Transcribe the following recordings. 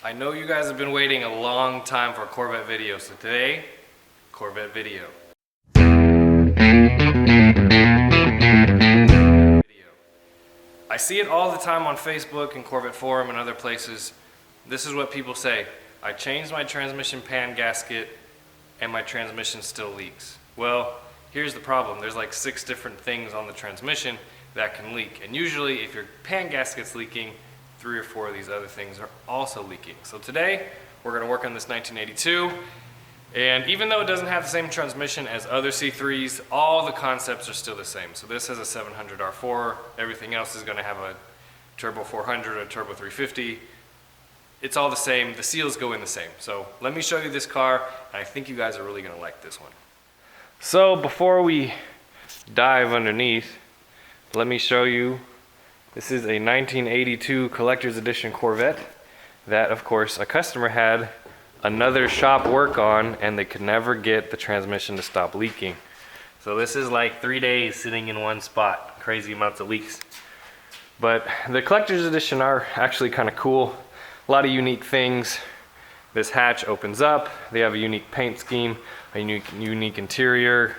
I know you guys have been waiting a long time for a Corvette video, so today, Corvette video. I see it all the time on Facebook and Corvette Forum and other places. This is what people say. I changed my transmission pan gasket and my transmission still leaks. Well, here's the problem. There's like 6 different things on the transmission that can leak. And usually if your pan gasket's leaking, 3 or 4 of these other things are also leaking. So today, we're gonna work on this 1982. And even though it doesn't have the same transmission as other C3s, all the concepts are still the same. So this has a 700 R4, everything else is gonna have a turbo 400 or turbo 350. It's all the same, the seals go in the same. So let me show you this car, and I think you guys are really gonna like this one. So before we dive underneath, let me show you, this is a 1982 collector's edition Corvette that, of course, a customer had another shop work on, and they could never get the transmission to stop leaking. So this is like 3 days sitting in one spot, crazy amounts of leaks. But the collector's edition are actually kind of cool. A lot of unique things. This hatch opens up. They have a unique paint scheme, a unique interior,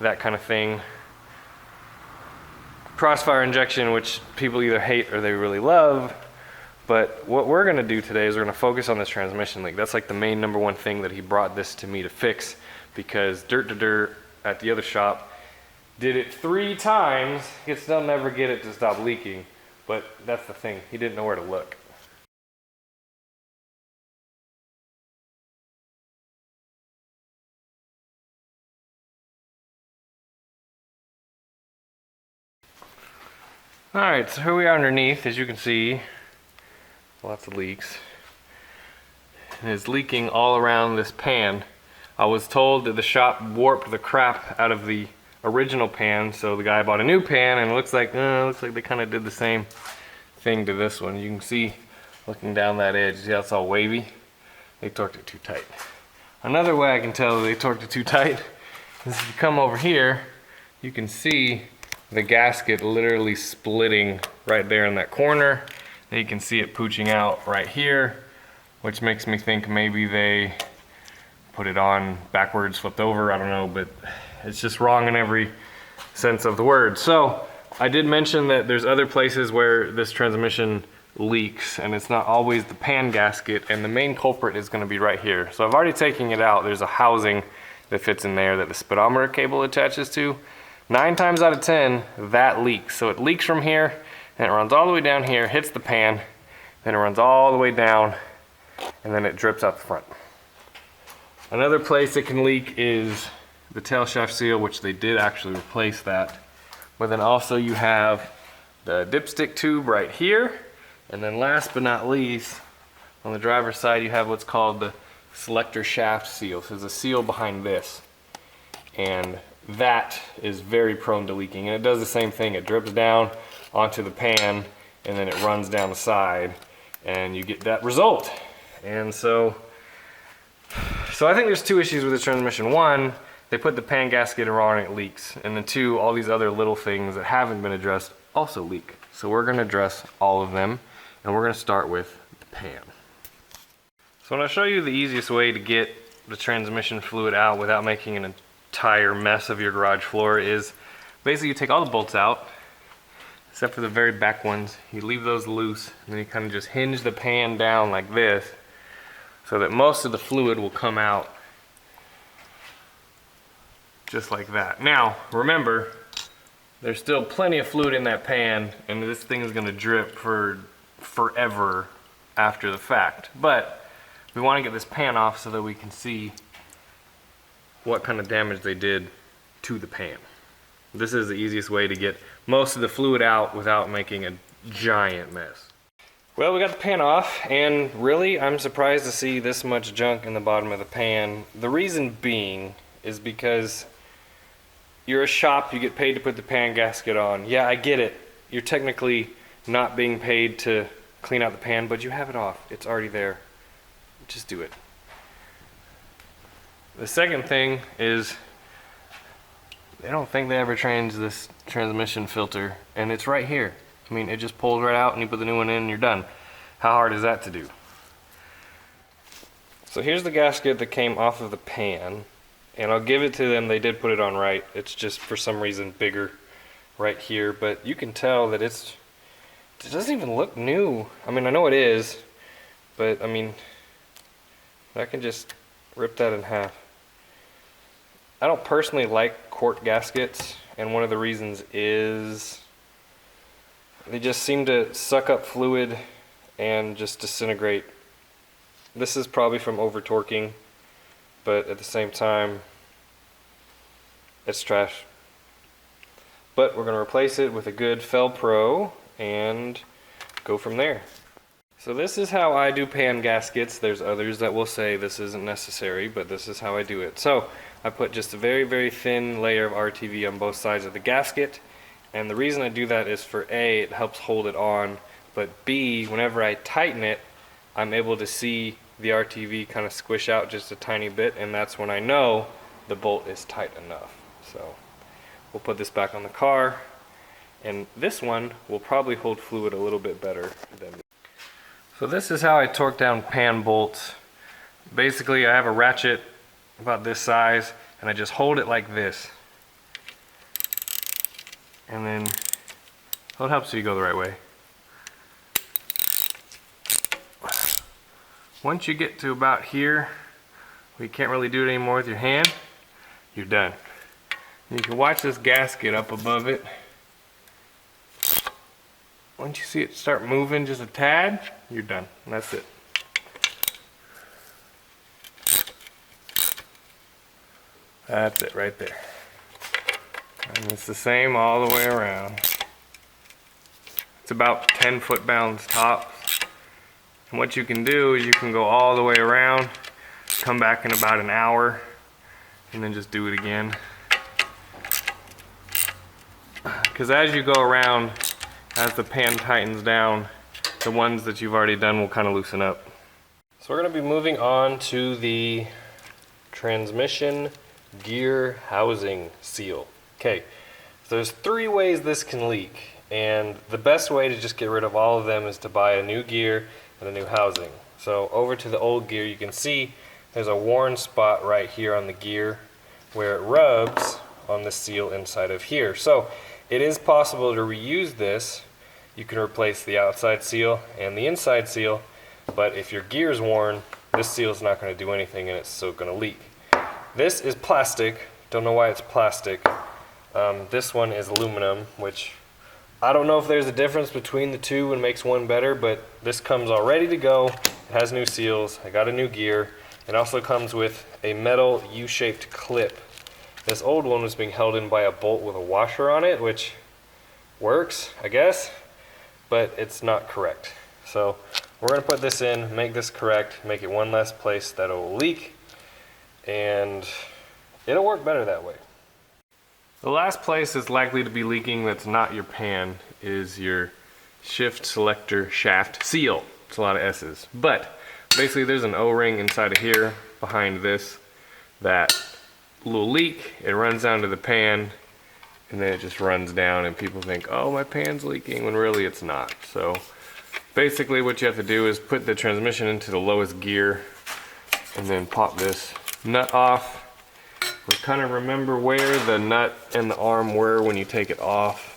that kind of thing. Crossfire injection, which people either hate or they really love. But what we're gonna do today is we're gonna focus on this transmission leak. That's like the main #1 thing that he brought this to me to fix, because dirt to dirt at the other shop did it 3 times, he'd still never get it to stop leaking. But that's the thing, he didn't know where to look. Alright, so here we are underneath. As you can see, lots of leaks. And it's leaking all around this pan. I was told that the shop warped the crap out of the original pan, so the guy bought a new pan, and it looks like they kind of did the same thing to this one. You can see, looking down that edge, see how it's all wavy? They torqued it too tight. Another way I can tell that they torqued it too tight is if you come over here, you can see the gasket literally splitting right there in that corner. And you can see it pooching out right here, which makes me think maybe they put it on backwards, flipped over, I don't know, but it's just wrong in every sense of the word. So I did mention that there's other places where this transmission leaks, and it's not always the pan gasket, and the main culprit is going to be right here. So I've already taken it out. There's a housing that fits in there that the speedometer cable attaches to. 9 times out of 10, that leaks. So it leaks from here, and it runs all the way down here, hits the pan, then it runs all the way down, and then it drips out the front. Another place it can leak is the tail shaft seal, which they did actually replace that. But then also you have the dipstick tube right here, and then last but not least, on the driver's side you have what's called the selector shaft seal. So there's a seal behind this, and that is very prone to leaking, and it does the same thing. It drips down onto the pan, and then it runs down the side, and you get that result. And so I think there's 2 issues with this transmission. 1, they put the pan gasket wrong and it leaks, and then 2, all these other little things that haven't been addressed also leak. So we're going to address all of them, and we're going to start with the pan. So I'm going to show you the easiest way to get the transmission fluid out without making an entire mess of your garage floor is basically you take all the bolts out except for the very back ones. You leave those loose, and then you kind of just hinge the pan down like this so that most of the fluid will come out just like that. Now remember, there's still plenty of fluid in that pan, and this thing is going to drip for forever after the fact, but we want to get this pan off so that we can see what kind of damage they did to the pan. This is the easiest way to get most of the fluid out without making a giant mess. Well, we got the pan off, and really I'm surprised to see this much junk in the bottom of the pan. The reason being is because you're a shop, you get paid to put the pan gasket on. Yeah, I get it. You're technically not being paid to clean out the pan, but you have it off. It's already there. Just do it. The second thing is they don't think they ever changed this transmission filter, and it's right here. I mean, it just pulls right out and you put the new one in and you're done. How hard is that to do? So here's the gasket that came off of the pan, and I'll give it to them, they did put it on right. It's just for some reason bigger right here, but you can tell that it doesn't even look new. I mean, I know it is, but I mean, I can just rip that in half. I don't personally like quart gaskets, and one of the reasons is they just seem to suck up fluid and just disintegrate. This is probably from over torquing, but at the same time, it's trash. But we're going to replace it with a good Fel Pro and go from there. So this is how I do pan gaskets. There's others that will say this isn't necessary, but this is how I do it. So I put just a very, very thin layer of RTV on both sides of the gasket. And the reason I do that is for A, it helps hold it on, but B, whenever I tighten it, I'm able to see the RTV kind of squish out just a tiny bit, and that's when I know the bolt is tight enough. So we'll put this back on the car, and this one will probably hold fluid a little bit better than this. So this is how I torque down pan bolts. Basically, I have a ratchet about this size, and I just hold it like this. And then, well, it helps you go the right way. Once you get to about here, where you can't really do it anymore with your hand, you're done. And you can watch this gasket up above it. Once you see it start moving just a tad, you're done. And that's it. That's it right there. And it's the same all the way around. It's about 10 foot-pounds tops. And what you can do is you can go all the way around, come back in about an hour, and then just do it again. Because as you go around, as the pan tightens down, the ones that you've already done will kind of loosen up. So we're going to be moving on to the transmission gear housing seal. Okay, so there's 3 ways this can leak, and the best way to just get rid of all of them is to buy a new gear and a new housing. So over to the old gear, you can see there's a worn spot right here on the gear where it rubs on the seal inside of here. So it is possible to reuse this. You can replace the outside seal and the inside seal, but if your gear is worn, this seal is not going to do anything and it's still going to leak. This is plastic. Don't know why it's plastic. This one is aluminum, which I don't know if there's a difference between the two and makes one better, but this comes all ready to go. It has new seals. I got a new gear. It also comes with a metal U-shaped clip. This old one was being held in by a bolt with a washer on it, which works, I guess, but it's not correct. So we're going to put this in, make this correct, make it one less place that it will leak, and it'll work better that way. The last place that's likely to be leaking that's not your pan is your shift selector shaft seal. It's a lot of S's. But basically there's an O-ring inside of here behind this that will leak. It runs down to the pan and then it just runs down and people think, oh, my pan's leaking, when really it's not. So basically what you have to do is put the transmission into the lowest gear and then pop this nut off. We'll kind of remember where the nut and the arm were when you take it off.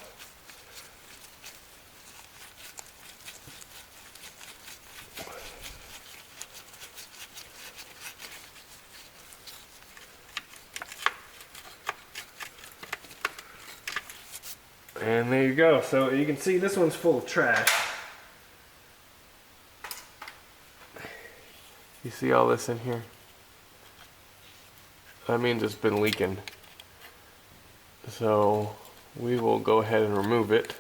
And there you go. So you can see this one's full of trash. You see all this in here? That means it's been leaking. So we will go ahead and remove it.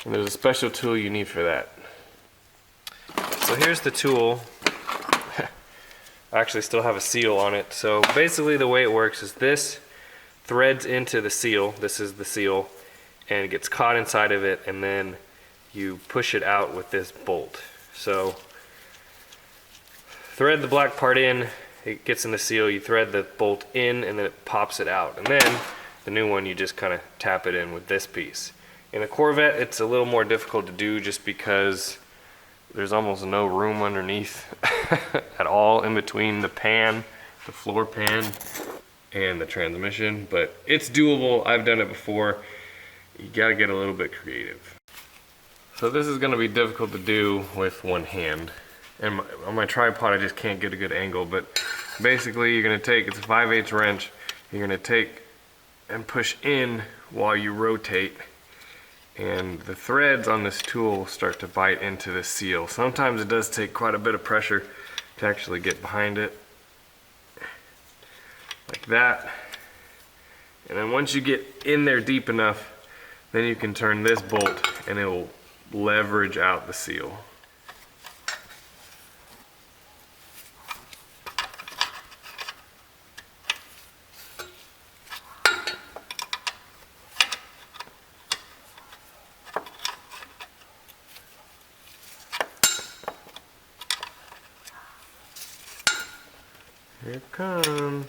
And there's a special tool you need for that. So here's the tool. I actually still have a seal on it. So basically the way it works is this threads into the seal. This is the seal. And it gets caught inside of it, and then you push it out with this bolt. So thread the black part in, it gets in the seal, you thread the bolt in, and then it pops it out. And then the new one, you just kind of tap it in with this piece. In a Corvette, it's a little more difficult to do just because there's almost no room underneath at all in between the pan, the floor pan, and the transmission, but it's doable. I've done it before. You gotta get a little bit creative. So this is gonna be difficult to do with one hand. And on my tripod, I just can't get a good angle, but basically you're gonna take, it's a 5/8 wrench, you're gonna take and push in while you rotate, and the threads on this tool will start to bite into the seal. Sometimes it does take quite a bit of pressure to actually get behind it, like that. And then once you get in there deep enough, then you can turn this bolt and it will leverage out the seal. Here it comes.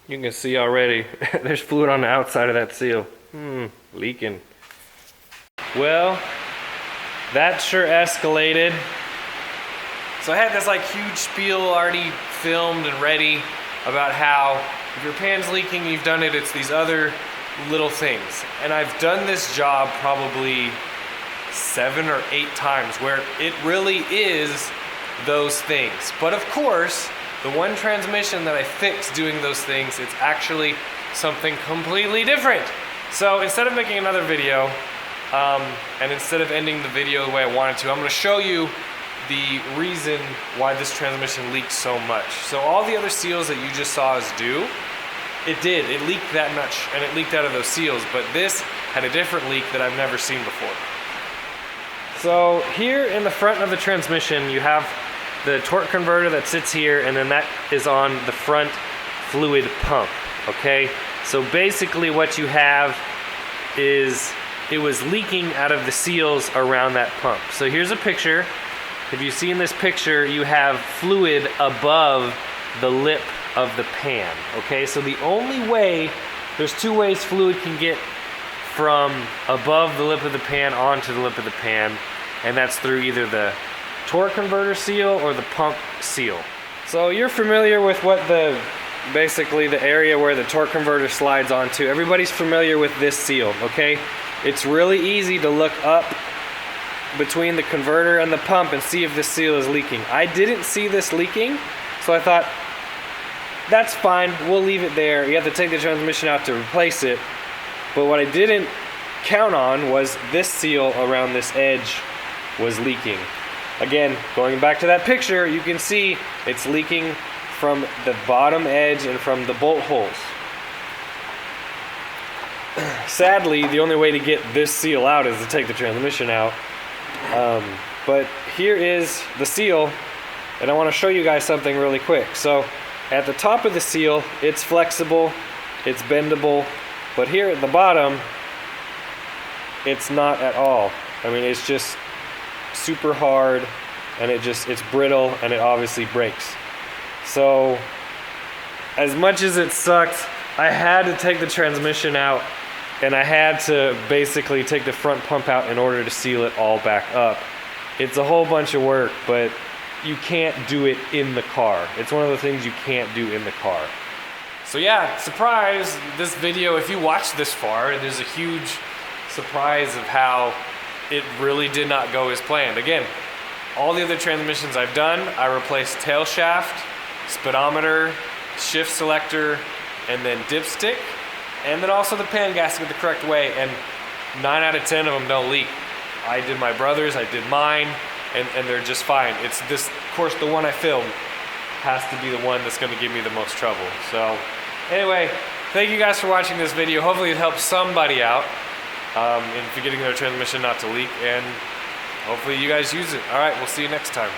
You can see already, there's fluid on the outside of that seal. Leaking. Well, that sure escalated. So I had this like huge spiel already filmed and ready about how if your pan's leaking, you've done it, it's these other little things. And I've done this job probably 7 or 8 times where it really is those things. But of course, the one transmission that I fixed doing those things, it's actually something completely different. So instead of making another video, and instead of ending the video the way I wanted to, I'm gonna show you the reason why this transmission leaks so much. So all the other seals that you just saw us do, it leaked that much, and it leaked out of those seals, but this had a different leak that I've never seen before. So here in the front of the transmission, you have the torque converter that sits here, and then that is on the front fluid pump, okay? So basically what you have is it was leaking out of the seals around that pump. So here's a picture. If you see in this picture, you have fluid above the lip of the pan, okay? So the only way, there's 2 ways fluid can get from above the lip of the pan onto the lip of the pan, and that's through either the torque converter seal or the pump seal. So you're familiar with what basically the area where the torque converter slides onto. Everybody's familiar with this seal, okay? It's really easy to look up between the converter and the pump and see if this seal is leaking. I didn't see this leaking, so I thought, that's fine, we'll leave it there. You have to take the transmission out to replace it. But what I didn't count on was this seal around this edge was leaking. Again, going back to that picture, you can see it's leaking from the bottom edge and from the bolt holes. Sadly, the only way to get this seal out is to take the transmission out. But here is the seal, and I want to show you guys something really quick. So at the top of the seal, it's flexible, it's bendable, but here at the bottom, it's not at all. I mean, it's just super hard, and it's brittle, and it obviously breaks. So as much as it sucked, I had to take the transmission out, and I had to basically take the front pump out in order to seal it all back up. It's a whole bunch of work, but you can't do it in the car. It's one of the things you can't do in the car. So yeah, surprise, this video, if you watch this far, there's a huge surprise of how it really did not go as planned. Again, all the other transmissions I've done, I replaced tail shaft, speedometer, shift selector, and then dipstick, and then also the pan gasket the correct way, and 9 out of 10 of them don't leak. I did my brother's, I did mine, and they're just fine. It's this, of course, the one I filmed has to be the one that's gonna give me the most trouble. So anyway, thank you guys for watching this video. Hopefully it helps somebody out. and for getting their transmission not to leak, and hopefully you guys use it. All right, we'll see you next time.